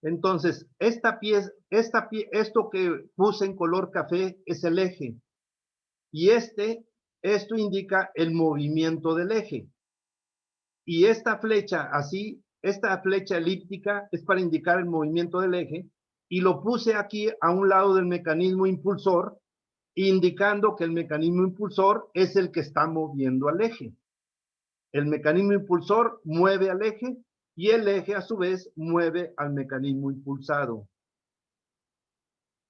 Entonces, esto que puse en color café es el eje. Y esto indica el movimiento del eje. Y esta flecha así, esta flecha elíptica es para indicar el movimiento del eje. Y lo puse aquí a un lado del mecanismo impulsor, indicando que el mecanismo impulsor es el que está moviendo al eje. El mecanismo impulsor mueve al eje y el eje a su vez mueve al mecanismo impulsado.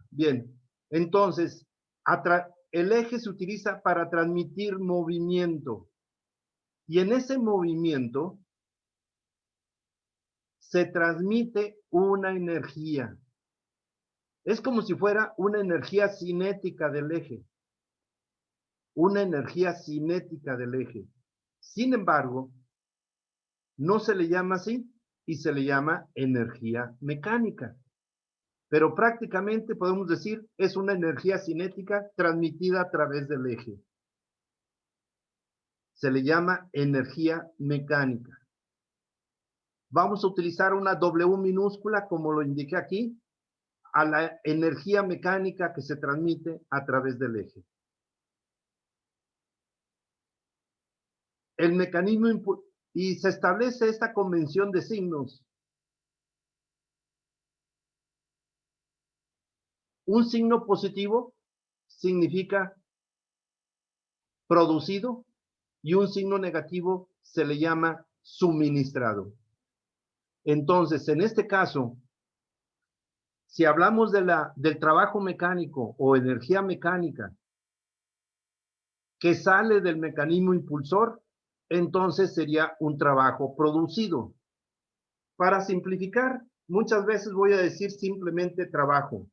Bien, entonces, el eje se utiliza para transmitir movimiento y en ese movimiento se transmite una energía. Es como si fuera una energía cinética del eje. Una energía cinética del eje. Sin embargo, no se le llama así y se le llama energía mecánica. Pero prácticamente podemos decir es una energía cinética transmitida a través del eje. Se le llama energía mecánica. Vamos a utilizar una W minúscula, como lo indiqué aquí, a la energía mecánica que se transmite a través del eje. El mecanismo y se establece esta convención de signos. Un signo positivo significa producido y un signo negativo se le llama suministrado. Entonces, en este caso, si hablamos del trabajo mecánico o energía mecánica que sale del mecanismo impulsor, entonces sería un trabajo producido. Para simplificar, muchas veces voy a decir simplemente trabajo,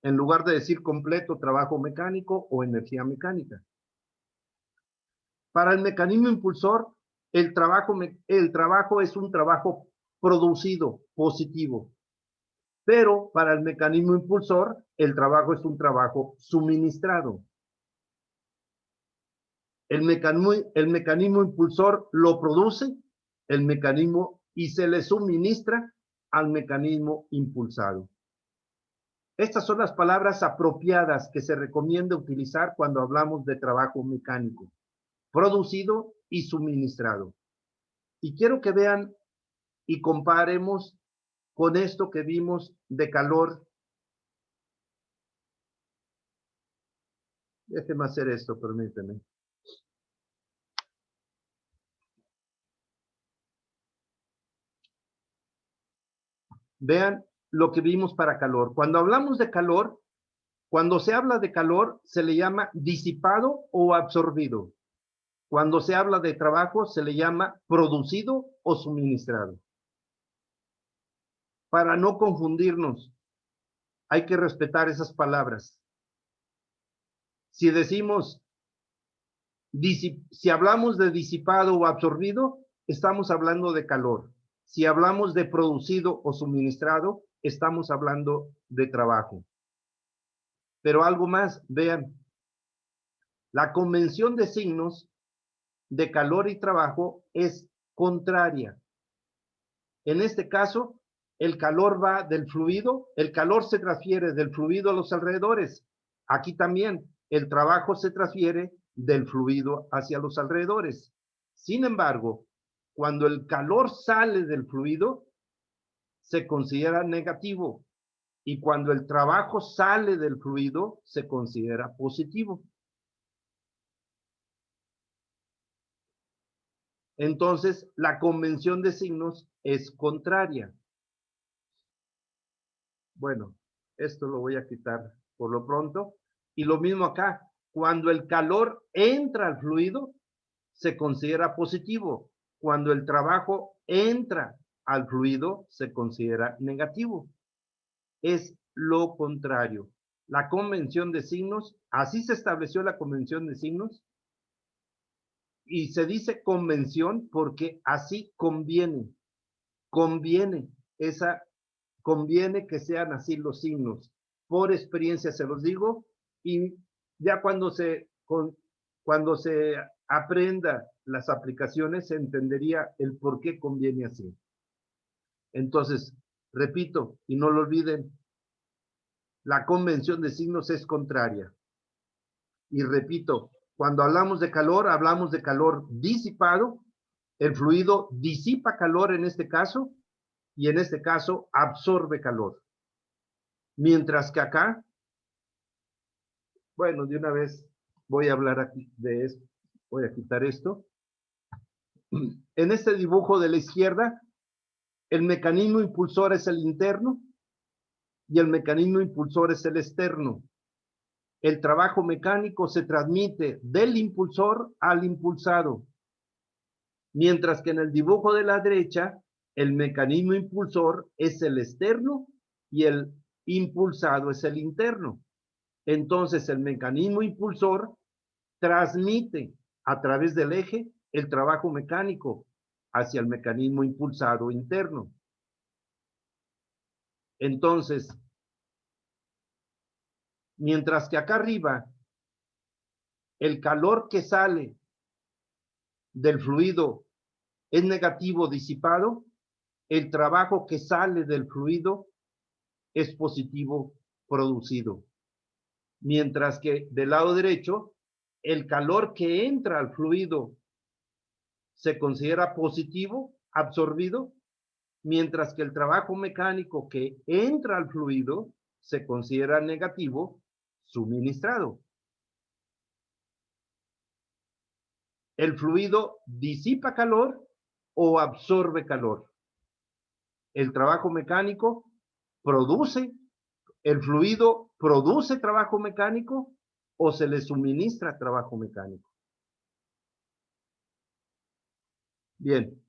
en lugar de decir completo trabajo mecánico o energía mecánica. Para el mecanismo impulsor, el trabajo es un trabajo producido, positivo. Pero para el mecanismo impulsor, el trabajo es un trabajo suministrado. El mecanismo impulsor lo produce el mecanismo y se le suministra al mecanismo impulsado. Estas son las palabras apropiadas que se recomienda utilizar cuando hablamos de trabajo mecánico, producido y suministrado. Y quiero que vean y comparemos con esto que vimos de calor. Déjenme hacer esto, permítanme. Vean lo que vimos para calor. Cuando hablamos de calor, cuando se habla de calor, se le llama disipado o absorbido. Cuando se habla de trabajo, se le llama producido o suministrado. Para no confundirnos, hay que respetar esas palabras. Si decimos, si hablamos de disipado o absorbido, estamos hablando de calor. Si hablamos de producido o suministrado, estamos hablando de trabajo. Pero algo más, vean, la convención de signos de calor y trabajo es contraria. En este caso, el calor va del fluido, el calor se transfiere del fluido a los alrededores. Aquí también el trabajo se transfiere del fluido hacia los alrededores. Sin embargo, cuando el calor sale del fluido, se considera negativo. Y cuando el trabajo sale del fluido, se considera positivo. Entonces, la convención de signos es contraria. Bueno, esto lo voy a quitar por lo pronto. Y lo mismo acá, cuando el calor entra al fluido, se considera positivo. Cuando el trabajo entra al fluido, se considera negativo. Es lo contrario. La convención de signos, así se estableció la convención de signos, y se dice convención porque así conviene. Conviene que sean así los signos. Por experiencia se los digo, y ya cuando se aprenda las aplicaciones se entendería el por qué conviene así. Entonces, Repito, y no lo olviden, la convención de signos es contraria. Y repito, cuando hablamos de calor disipado. El fluido disipa calor en este caso, y en este caso absorbe calor. Mientras que acá, bueno, de una vez voy a hablar aquí de esto. Voy a quitar esto. En este dibujo de la izquierda, el mecanismo impulsor es el interno y el mecanismo impulsor es el externo. El trabajo mecánico se transmite del impulsor al impulsado. Mientras que en el dibujo de la derecha, el mecanismo impulsor es el externo y el impulsado es el interno. Entonces, el mecanismo impulsor transmite a través del eje el trabajo mecánico hacia el mecanismo impulsado interno. Entonces, mientras que acá arriba, el calor que sale del fluido es negativo disipado, el trabajo que sale del fluido es positivo producido. Mientras que del lado derecho, el calor que entra al fluido se considera positivo, absorbido, mientras que el trabajo mecánico que entra al fluido se considera negativo, suministrado. El fluido disipa calor o absorbe calor. El trabajo mecánico produce, el fluido produce trabajo mecánico o se le suministra trabajo mecánico. Bien.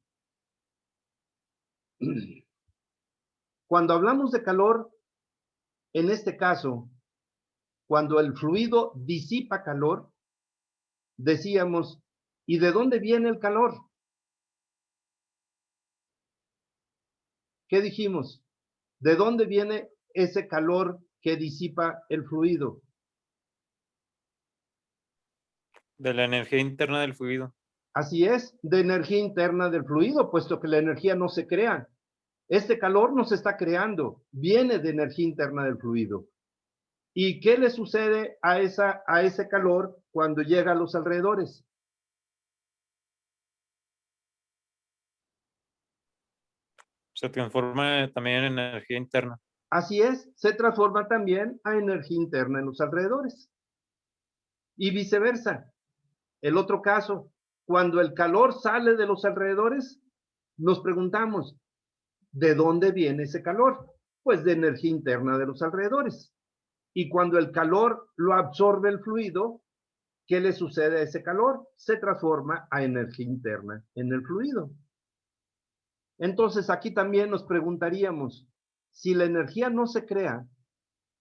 Cuando hablamos de calor, en este caso, cuando el fluido disipa calor, decíamos, ¿y de dónde viene el calor? ¿Qué dijimos? ¿De dónde viene ese calor que disipa el fluido? De la energía interna del fluido. Así es, de energía interna del fluido, puesto que la energía no se crea. Este calor no se está creando, viene de energía interna del fluido. ¿Y qué le sucede a ese calor cuando llega a los alrededores? Se transforma también en energía interna. Así es, se transforma también a energía interna en los alrededores. Y viceversa. El otro caso, cuando el calor sale de los alrededores, nos preguntamos, ¿de dónde viene ese calor? Pues de energía interna de los alrededores. Y cuando el calor lo absorbe el fluido, ¿qué le sucede a ese calor? Se transforma a energía interna en el fluido. Entonces aquí también nos preguntaríamos, si la energía no se crea,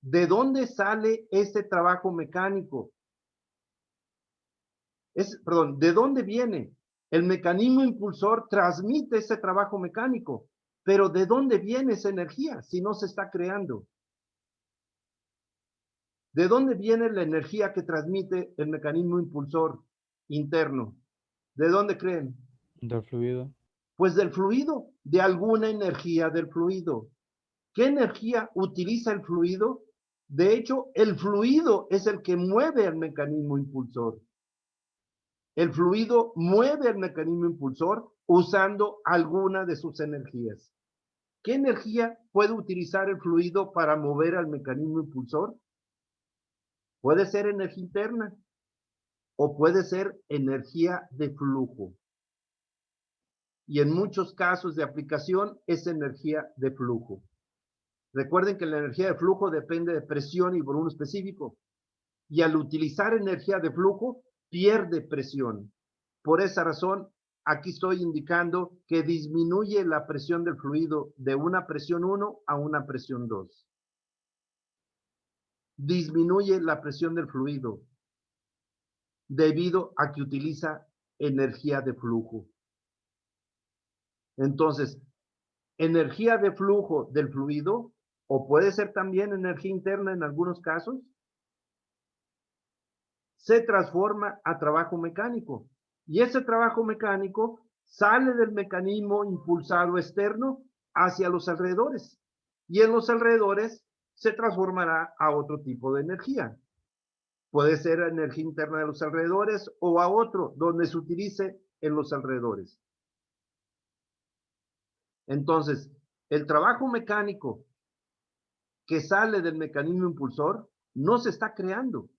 ¿de dónde sale este trabajo mecánico? Perdón, ¿de dónde viene? El mecanismo impulsor transmite ese trabajo mecánico, pero ¿de dónde viene esa energía si no se está creando? ¿De dónde viene la energía que transmite el mecanismo impulsor interno? ¿De dónde creen? Del fluido. Pues del fluido, de alguna energía del fluido. ¿Qué energía utiliza el fluido? De hecho, el fluido es el que mueve el mecanismo impulsor. El fluido mueve el mecanismo impulsor usando alguna de sus energías. ¿Qué energía puede utilizar el fluido para mover al mecanismo impulsor? Puede ser energía interna o puede ser energía de flujo. Y en muchos casos de aplicación es energía de flujo. Recuerden que la energía de flujo depende de presión y volumen específico. Y al utilizar energía de flujo, pierde presión. Por esa razón, aquí estoy indicando que disminuye la presión del fluido de una presión 1 a una presión 2. Disminuye la presión del fluido debido a que utiliza energía de flujo. Entonces, energía de flujo del fluido, o puede ser también energía interna en algunos casos, se transforma a trabajo mecánico. Y ese trabajo mecánico sale del mecanismo impulsado externo hacia los alrededores. y en los alrededores se transformará a otro tipo de energía. Puede ser energía interna de los alrededores o a otro donde se utilice en los alrededores. Entonces, el trabajo mecánico que sale del mecanismo impulsor no se está creando,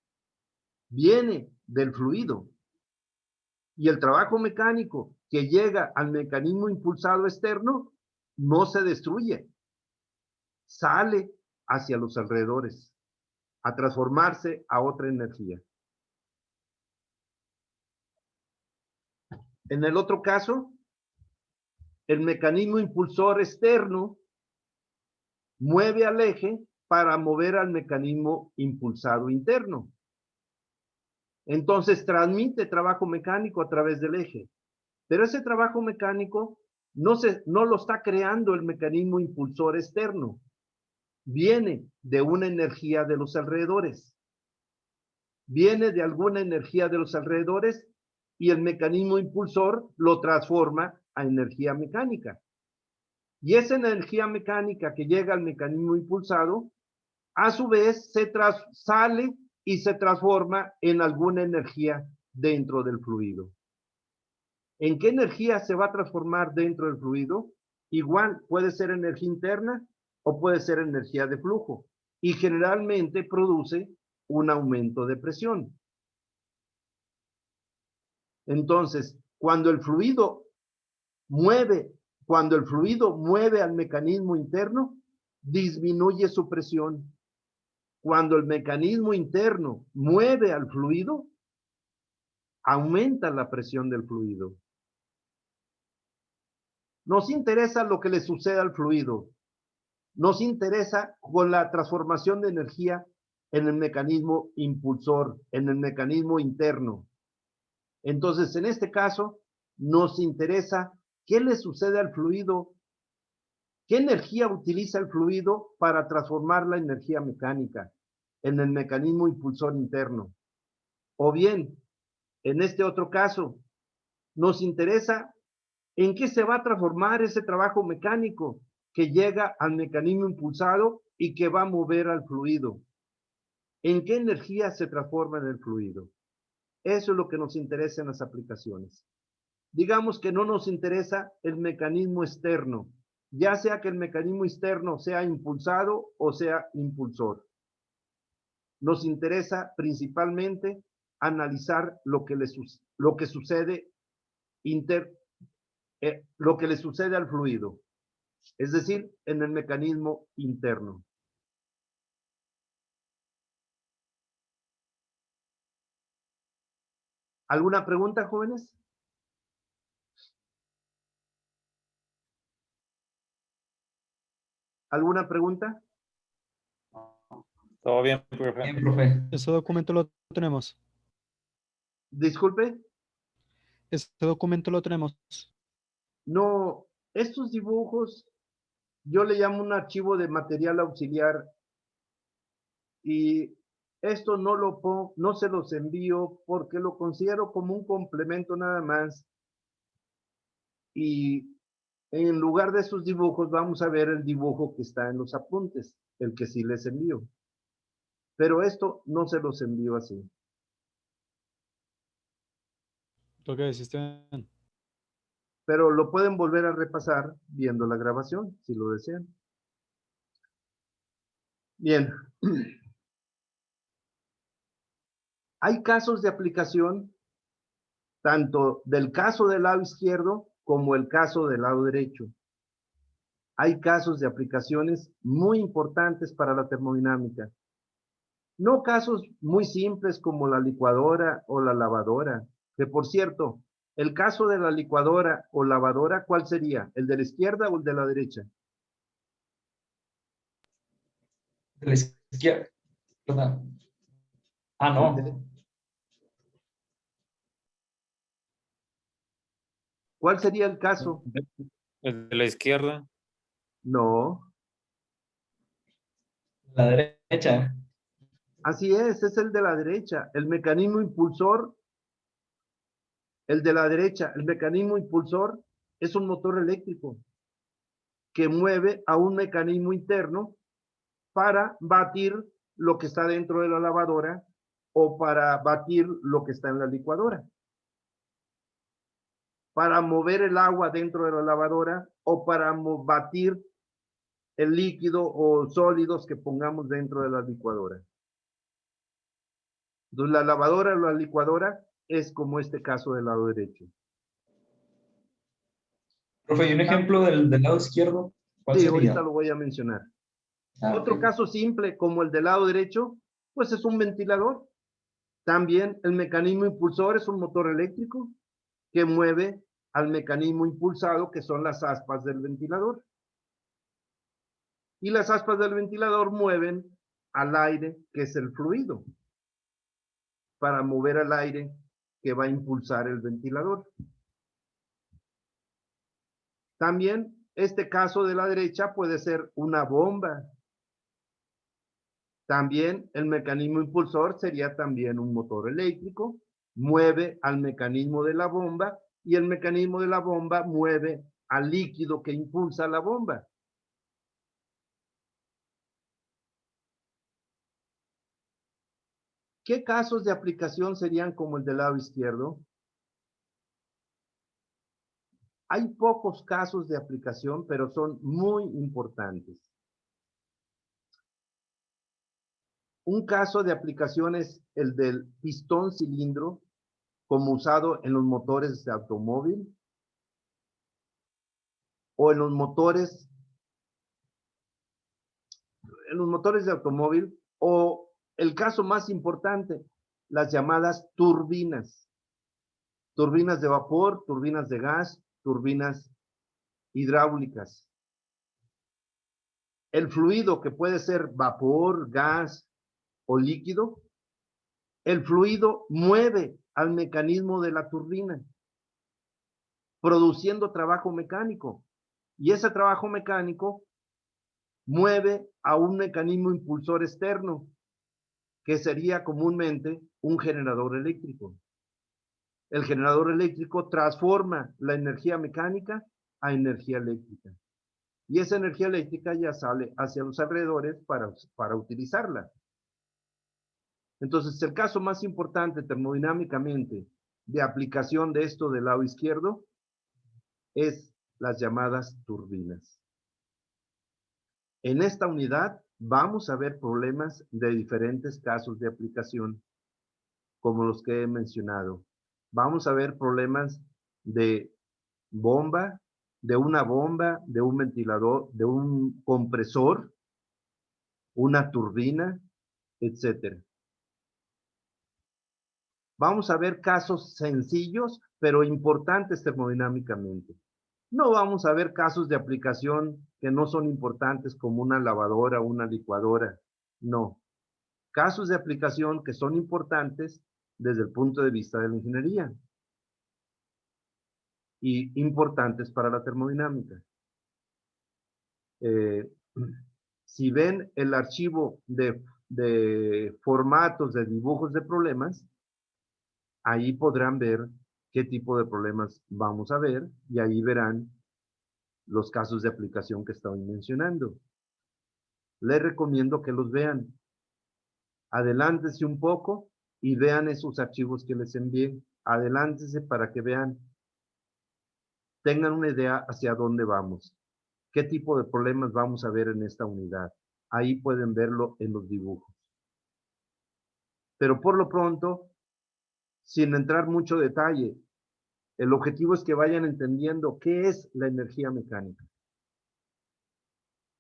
viene del fluido. Y el trabajo mecánico que llega al mecanismo impulsado externo no se destruye, sale hacia los alrededores a transformarse a otra energía. En el otro caso, el mecanismo impulsor externo mueve al eje para mover al mecanismo impulsado interno. Entonces transmite trabajo mecánico a través del eje. Pero ese trabajo mecánico no lo está creando el mecanismo impulsor externo. Viene de una energía de los alrededores. Viene de alguna energía de los alrededores y el mecanismo impulsor lo transforma a energía mecánica. Y esa energía mecánica que llega al mecanismo impulsado, a su vez sale y se transforma en alguna energía dentro del fluido. ¿En qué energía se va a transformar dentro del fluido? Igual puede ser energía interna o puede ser energía de flujo. Y generalmente produce un aumento de presión. Entonces, cuando el fluido mueve al mecanismo interno, disminuye su presión. Cuando el mecanismo interno mueve al fluido, aumenta la presión del fluido. Nos interesa lo que le sucede al fluido. Nos interesa con la transformación de energía en el mecanismo impulsor, en el mecanismo interno. Entonces, en este caso, nos interesa qué le sucede al fluido, qué energía utiliza el fluido para transformar la energía mecánica en el mecanismo impulsor interno. O bien, en este otro caso, nos interesa en qué se va a transformar ese trabajo mecánico que llega al mecanismo impulsado y que va a mover al fluido. ¿En qué energía se transforma en el fluido? Eso es lo que nos interesa en las aplicaciones. Digamos que no nos interesa el mecanismo externo, ya sea que el mecanismo externo sea impulsado o sea impulsor. Nos interesa principalmente analizar lo que sucede lo que le sucede al fluido, es decir, en el mecanismo interno. ¿Alguna pregunta, jóvenes? ¿Alguna pregunta? Todo bien, profe. Bien, profe. Ese documento lo tenemos. Disculpe. Ese documento lo tenemos. No, estos dibujos yo le llamo un archivo de material auxiliar y esto no se los envío porque lo considero como un complemento nada más. Y en lugar de esos dibujos vamos a ver el dibujo que está en los apuntes, el que sí les envío. Pero esto no se los envío así. Lo que deciste bien. Pero lo pueden volver a repasar viendo la grabación, si lo desean. Bien. Hay casos de aplicación, tanto del caso del lado izquierdo como el caso del lado derecho. Hay casos de aplicaciones muy importantes para la termodinámica. No casos muy simples como la licuadora o la lavadora, que por cierto, el caso de la licuadora o lavadora, ¿cuál sería? ¿El de la izquierda o el de la derecha? De la izquierda. Ah, no. ¿Cuál sería el caso? El de la izquierda. No. La derecha. Así es el de la derecha. El mecanismo impulsor, el de la derecha, el mecanismo impulsor es un motor eléctrico que mueve a un mecanismo interno para batir lo que está dentro de la lavadora o para batir lo que está en la licuadora. Para mover el agua dentro de la lavadora o para batir el líquido o sólidos que pongamos dentro de la licuadora. Entonces, la lavadora o la licuadora es como este caso del lado derecho. Profe, ¿y un ejemplo del lado izquierdo? ¿Cuál Sí, sería? ahorita lo voy a mencionar. Otro Ok. caso simple, como el del lado derecho, pues es un ventilador. También el mecanismo impulsor es un motor eléctrico que mueve al mecanismo impulsado, que son las aspas del ventilador. Y las aspas del ventilador mueven al aire, que es el fluido, para mover al aire que va a impulsar el ventilador. También este caso de la derecha puede ser una bomba. También el mecanismo impulsor sería también un motor eléctrico, mueve al mecanismo de la bomba y el mecanismo de la bomba mueve al líquido que impulsa la bomba. ¿Qué casos de aplicación serían como el del lado izquierdo? Hay pocos casos de aplicación, pero son muy importantes. Un caso de aplicación es el del pistón cilindro, como usado en los motores de automóvil o en los motores de automóvil, o el caso más importante, las llamadas turbinas. Turbinas de vapor, turbinas de gas, turbinas hidráulicas. El fluido, que puede ser vapor, gas o líquido, el fluido mueve al mecanismo de la turbina, produciendo trabajo mecánico. Y ese trabajo mecánico mueve a un mecanismo impulsor externo, que sería comúnmente un generador eléctrico. El generador eléctrico transforma la energía mecánica a energía eléctrica. Y esa energía eléctrica ya sale hacia los alrededores para utilizarla. Entonces, el caso más importante termodinámicamente de aplicación de esto del lado izquierdo es las llamadas turbinas. En esta unidad vamos a ver problemas de diferentes casos de aplicación, como los que he mencionado. Vamos a ver problemas de bomba, de una bomba, de un ventilador, de un compresor, una turbina, etcétera. Vamos a ver casos sencillos, pero importantes termodinámicamente. No vamos a ver casos de aplicación que no son importantes como una lavadora o una licuadora. No. Casos de aplicación que son importantes desde el punto de vista de la ingeniería y importantes para la termodinámica. Si ven el archivo de formatos de dibujos de problemas, ahí podrán ver qué tipo de problemas vamos a ver y ahí verán los casos de aplicación que estoy mencionando. Les recomiendo que los vean. Adelántense un poco y vean esos archivos que les envié. Adelántense para que vean, tengan una idea hacia dónde vamos. ¿Qué tipo de problemas vamos a ver en esta unidad? Ahí pueden verlo en los dibujos. Pero por lo pronto, sin entrar mucho detalle, el objetivo es que vayan entendiendo qué es la energía mecánica.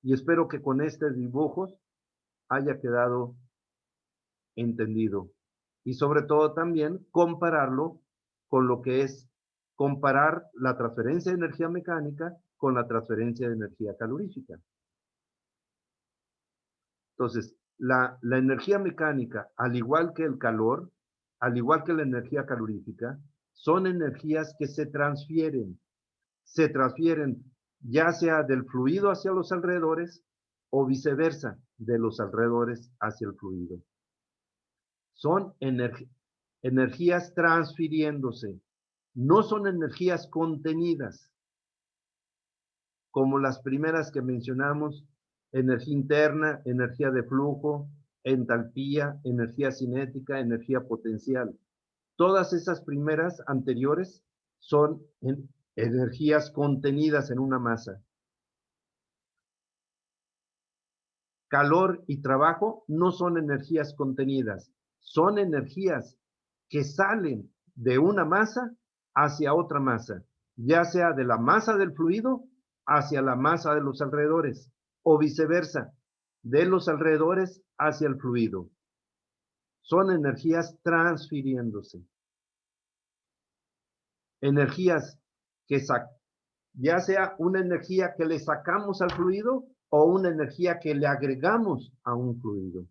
Y espero que con estos dibujos haya quedado entendido. Y sobre todo también compararlo con lo que es comparar la transferencia de energía mecánica con la transferencia de energía calorífica. Entonces, la energía mecánica, al igual que el calor, al igual que la energía calorífica, son energías que se transfieren ya sea del fluido hacia los alrededores o viceversa, de los alrededores hacia el fluido. Son energías transfiriéndose, no son energías contenidas. como las primeras que mencionamos, energía interna, energía de flujo, entalpía, energía cinética, energía potencial. Todas esas primeras anteriores son energías contenidas en una masa. Calor y trabajo no son energías contenidas, son energías que salen de una masa hacia otra masa, ya sea de la masa del fluido hacia la masa de los alrededores, o viceversa, de los alrededores hacia el fluido. Son energías transfiriéndose. Energías que ya sea una energía que le sacamos al fluido o una energía que le agregamos a un fluido.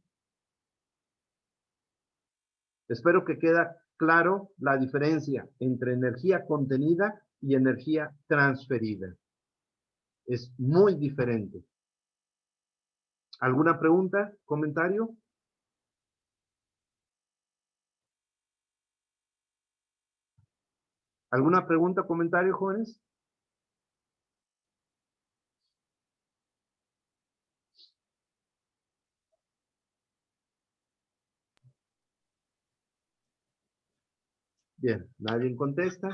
Espero que quede claro la diferencia entre energía contenida y energía transferida. Es muy diferente. ¿Alguna pregunta, comentario? ¿Alguna pregunta, comentario, jóvenes? Bien, nadie contesta.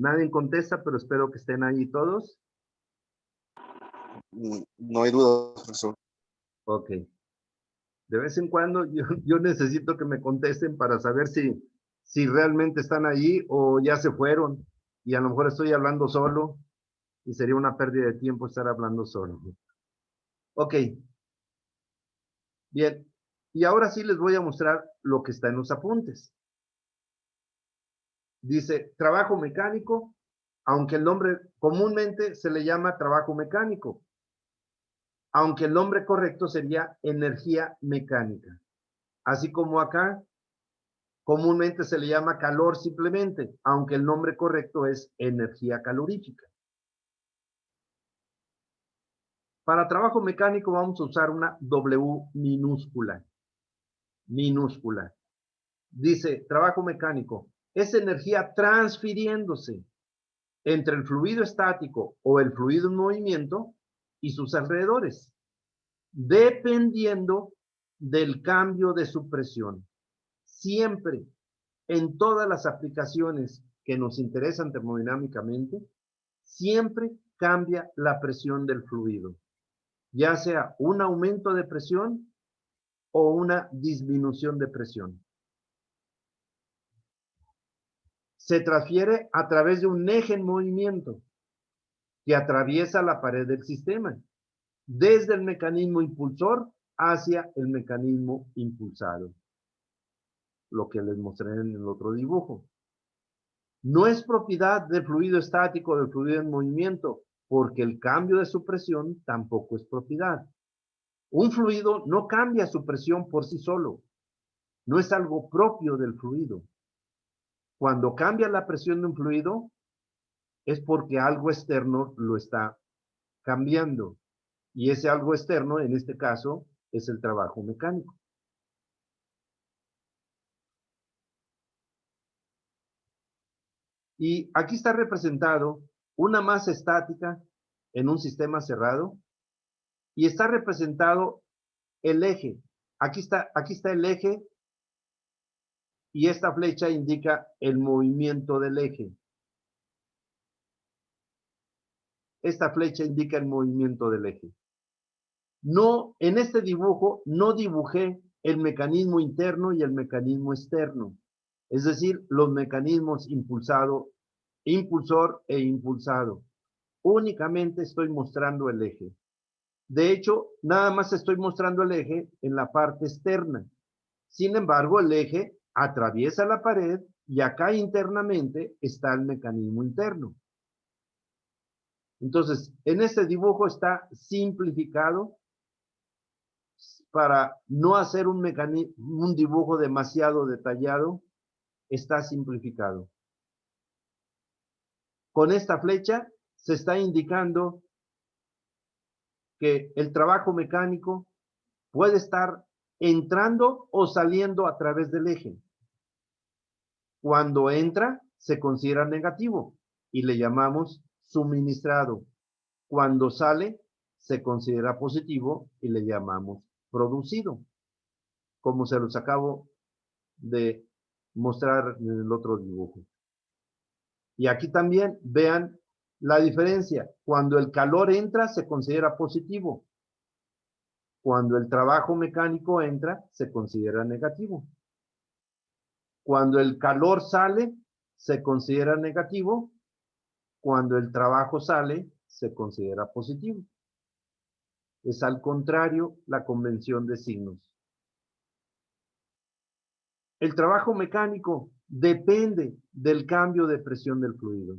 Nadie contesta, pero espero que estén ahí todos. No hay duda, profesor. Ok. De vez en cuando yo necesito que me contesten para saber si realmente están ahí o ya se fueron y a lo mejor estoy hablando solo y sería una pérdida de tiempo estar hablando solo. Ok. Bien. Y ahora sí les voy a mostrar lo que está en los apuntes. Dice, trabajo mecánico, aunque el nombre comúnmente se le llama trabajo mecánico, aunque el nombre correcto sería energía mecánica. Así como acá, comúnmente se le llama calor simplemente, aunque el nombre correcto es energía calorífica. Para trabajo mecánico vamos a usar una W minúscula. Minúscula. Dice, trabajo mecánico, es energía transfiriéndose entre el fluido estático o el fluido en movimiento y sus alrededores, dependiendo del cambio de su presión. Siempre, en todas las aplicaciones que nos interesan termodinámicamente, siempre cambia la presión del fluido, ya sea un aumento de presión o una disminución de presión. Se transfiere a través de un eje en movimiento que atraviesa la pared del sistema, desde el mecanismo impulsor hacia el mecanismo impulsado. Lo que les mostré en el otro dibujo. No es propiedad del fluido estático o del fluido en movimiento, porque el cambio de su presión tampoco es propiedad. Un fluido no cambia su presión por sí solo. No es algo propio del fluido. Cuando cambia la presión de un fluido, es porque algo externo lo está cambiando. Y ese algo externo, en este caso, es el trabajo mecánico. Y aquí está representado una masa estática en un sistema cerrado y está representado el eje. Aquí está el eje y esta flecha indica el movimiento del eje. Esta flecha indica el movimiento del eje. No, en este dibujo no dibujé el mecanismo interno y el mecanismo externo. Es decir, los mecanismos impulsor e impulsado. Únicamente estoy mostrando el eje. De hecho, nada más estoy mostrando el eje en la parte externa. Sin embargo, el eje atraviesa la pared y acá internamente está el mecanismo interno. Entonces, en este dibujo está simplificado para no hacer un dibujo demasiado detallado. Está simplificado. Con esta flecha se está indicando que el trabajo mecánico puede estar entrando o saliendo a través del eje. Cuando entra, se considera negativo y le llamamos suministrado. Cuando sale, se considera positivo y le llamamos producido, como se los acabo de mostrar en el otro dibujo. Y aquí también vean la diferencia. Cuando el calor entra, se considera positivo. Cuando el trabajo mecánico entra, se considera negativo. Cuando el calor sale, se considera negativo. Cuando el trabajo sale, se considera positivo. Es al contrario la convención de signos. El trabajo mecánico depende del cambio de presión del fluido.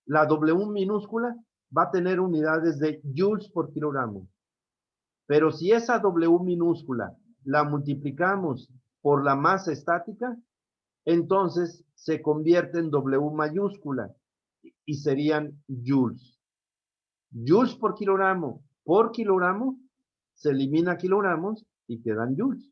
La W minúscula va a tener unidades de joules por kilogramo. Pero si esa W minúscula la multiplicamos por la masa estática, entonces se convierte en W mayúscula y serían joules. Joules por kilogramo se elimina kilogramos y quedan joules.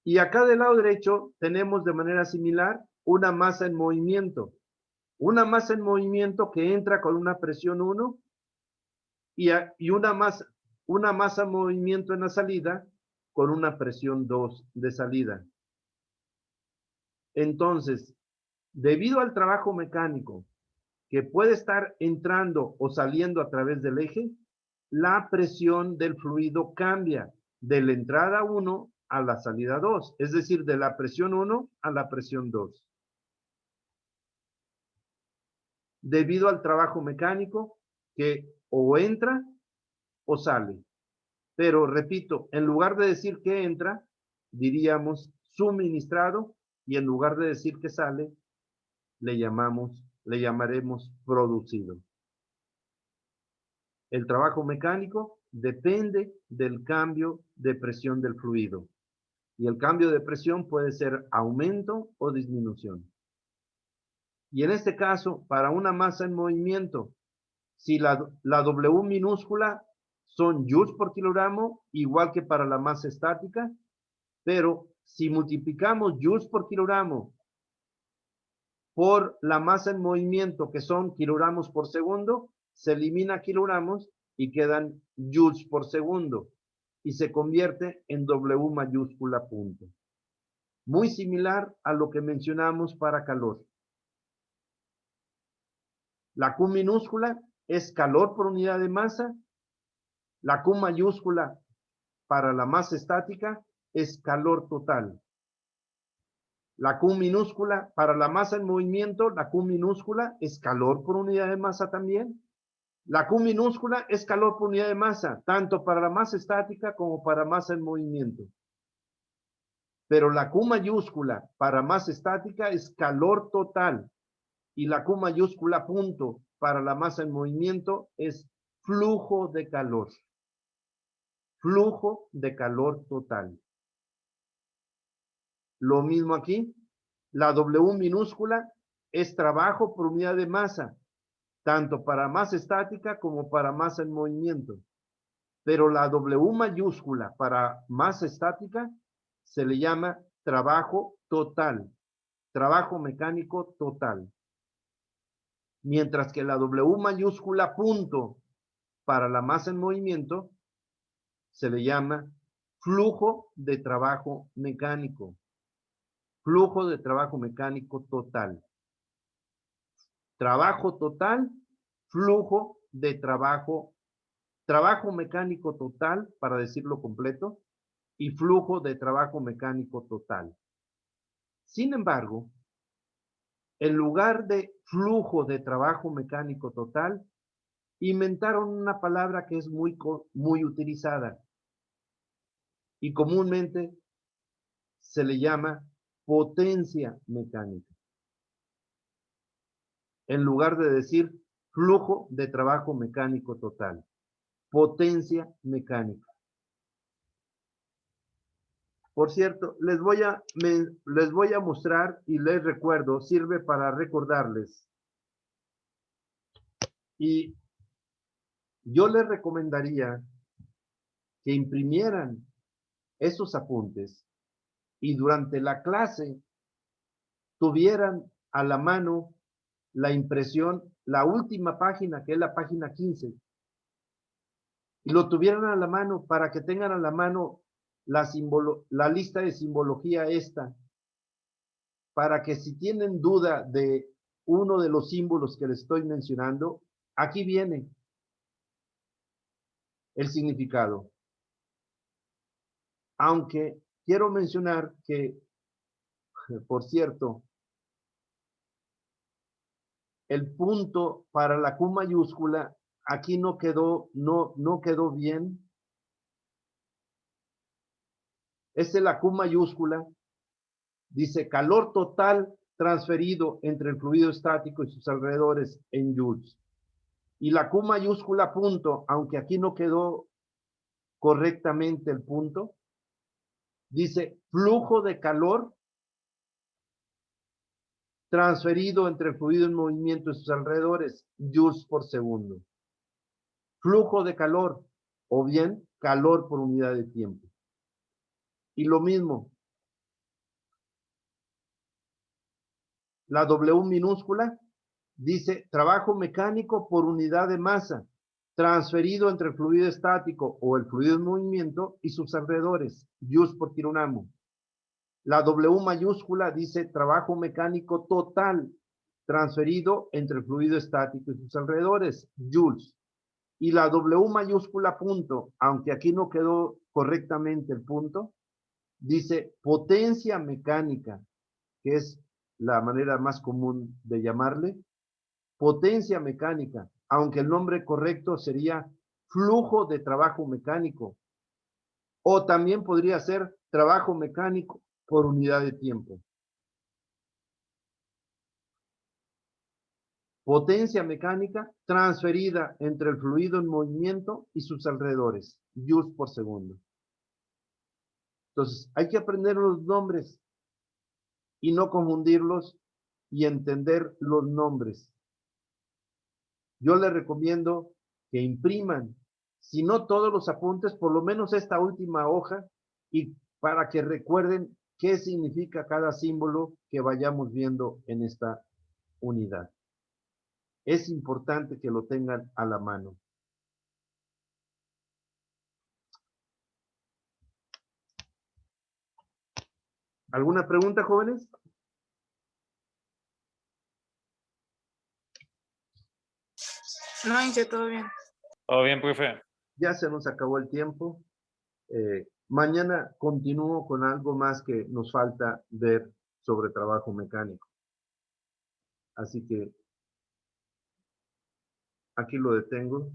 Y acá del lado derecho tenemos de manera similar una masa en movimiento. Una masa en movimiento que entra con una presión 1 y una masa en movimiento en la salida con una presión 2 de salida. Entonces, debido al trabajo mecánico que puede estar entrando o saliendo a través del eje, la presión del fluido cambia de la entrada 1 a la salida 2, es decir, de la presión 1 a la presión 2. Debido al trabajo mecánico que o entra o sale. Pero repito, en lugar de decir que entra, diríamos suministrado, y en lugar de decir que sale, le llamaremos producido. El trabajo mecánico depende del cambio de presión del fluido. Y el cambio de presión puede ser aumento o disminución. Y en este caso, para una masa en movimiento, si la W minúscula son joules por kilogramo, igual que para la masa estática, pero si multiplicamos joules por kilogramo por la masa en movimiento, que son kilogramos por segundo, se elimina kilogramos y quedan joules por segundo y se convierte en W mayúscula punto. Muy similar a lo que mencionamos para calor. La Q minúscula es calor por unidad de masa. La Q mayúscula para la masa estática es calor total. La Q minúscula para la masa en movimiento, la Q minúscula es calor por unidad de masa también. La Q minúscula es calor por unidad de masa, tanto para la masa estática como para masa en movimiento. Pero la Q mayúscula para masa estática es calor total. Y la Q mayúscula punto para la masa en movimiento es flujo de calor. Flujo de calor total. Lo mismo aquí. La W minúscula es trabajo por unidad de masa, tanto para masa estática como para masa en movimiento. Pero la W mayúscula para masa estática se le llama trabajo total. Trabajo mecánico total. Mientras que la W mayúscula punto para la masa en movimiento se le llama flujo de trabajo mecánico. Flujo de trabajo mecánico total. Trabajo total, flujo de trabajo mecánico total, para decirlo completo, y flujo de trabajo mecánico total. Sin embargo, en lugar de flujo de trabajo mecánico total, inventaron una palabra que es muy utilizada y comúnmente se le llama potencia mecánica. En lugar de decir flujo de trabajo mecánico total, potencia mecánica. Por cierto, les voy a mostrar y les recuerdo, sirve para recordarles. Y Yo les recomendaría que imprimieran esos apuntes y durante la clase tuvieran a la mano la impresión, la última página, que es la página 15, y lo tuvieran a la mano para que tengan a la mano la lista de simbología esta, para que si tienen duda de uno de los símbolos que les estoy mencionando, aquí viene el significado. Aunque quiero mencionar que, por cierto, el punto para la Q mayúscula aquí no quedó bien. Esta es la Q mayúscula. Dice calor total transferido entre el fluido estático y sus alrededores en joules. Y la Q mayúscula punto, aunque aquí no quedó correctamente el punto, dice flujo de calor transferido entre el fluido en movimiento y sus alrededores, joules por segundo. Flujo de calor, o bien calor por unidad de tiempo. Y lo mismo, la W minúscula dice trabajo mecánico por unidad de masa, transferido entre el fluido estático o el fluido en movimiento y sus alrededores, joules por kilogramo. La W mayúscula dice trabajo mecánico total, transferido entre el fluido estático y sus alrededores, joules. Y la W mayúscula punto, aunque aquí no quedó correctamente el punto, dice potencia mecánica, que es la manera más común de llamarle, potencia mecánica, aunque el nombre correcto sería flujo de trabajo mecánico, o también podría ser trabajo mecánico por unidad de tiempo. Potencia mecánica transferida entre el fluido en movimiento y sus alrededores, joules por segundo. Entonces, hay que aprender los nombres y no confundirlos y entender los nombres. Yo les recomiendo que impriman, si no todos los apuntes, por lo menos esta última hoja, y para que recuerden qué significa cada símbolo que vayamos viendo en esta unidad. Es importante que lo tengan a la mano. ¿Alguna pregunta, jóvenes? No, hice todo bien. Todo bien, profe. Ya se nos acabó el tiempo. Mañana continúo con algo más que nos falta ver sobre trabajo mecánico. Así que aquí lo detengo.